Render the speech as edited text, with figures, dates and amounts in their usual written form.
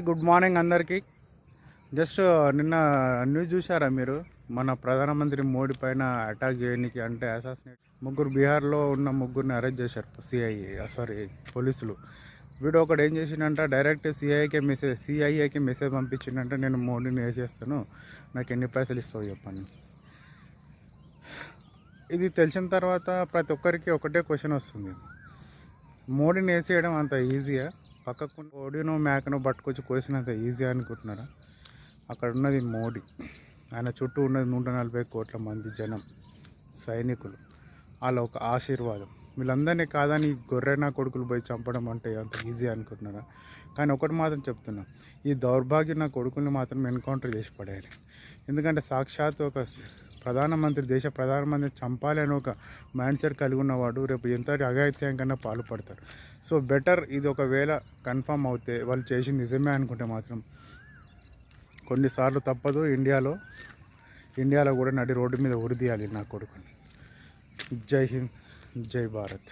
Good morning అందరికీ. Just నిన్న news చూసారా మీరు? మన ప్రధానమంత్రి మోడీ పైన అటాక్ చేయడానికి అంటే అసాసినేట్ ముగ్గురు బీహార్లో ఉన్న ముగ్గురిని అరెస్ట్ చేశారు పోలీసులు. వీడు ఒకడు ఏం చేసిండంట, డైరెక్ట్ సిఐఏకి మెసేజ్ పంపించిండంటే నేను మోడీని వేసేస్తాను, నాకు ఎన్ని పైసలు ఇస్తావు చెప్పండి. ఇది తెలిసిన తర్వాత ప్రతి ఒక్కరికి ఒకటే క్వశ్చన్ వస్తుంది, మోడీని వేసేయడం అంత ఈజీయా? పక్కకు కోడినో మేకనో పట్టుకొచ్చి కోసినంత ఈజీ అనుకుంటున్నారా? అక్కడ ఉన్నది మోడీ, ఆయన చుట్టూ ఉన్నది 140 కోట్ల మంది జనం, సైనికులు, వాళ్ళ ఒక ఆశీర్వాదం. వీళ్ళందరినీ కాదని గొర్రెనా కొడుకులు పోయి చంపడం అంటే అంత ఈజీ అనుకుంటున్నారా? కానీ ఒకటి మాత్రం చెప్తున్నా, ఈ దౌర్భాగ్య నా కొడుకుల్ని మాత్రం ఎన్కౌంటర్ చేసి పడేయాలి. ఎందుకంటే సాక్షాత్ ఒక దేశ ప్రధానమంత్రి చంపాలి అని ఒక మైండ్ సెట్ కలిగి ఉన్నవాడు రేపు ఎంతటి అఘాయిత్యం కన్నా పాల్పడతారు. సో బెటర్ ఇది ఒకవేళ కన్ఫర్మ్ అవుతే వాళ్ళు చేసింది నిజమే అనుకుంటే మాత్రం కొన్నిసార్లు తప్పదు, ఇండియాలో కూడా నడి రోడ్డు మీద ఉరిదీయాలి నా కొడుకుని. జై హింద్, జై భారత్.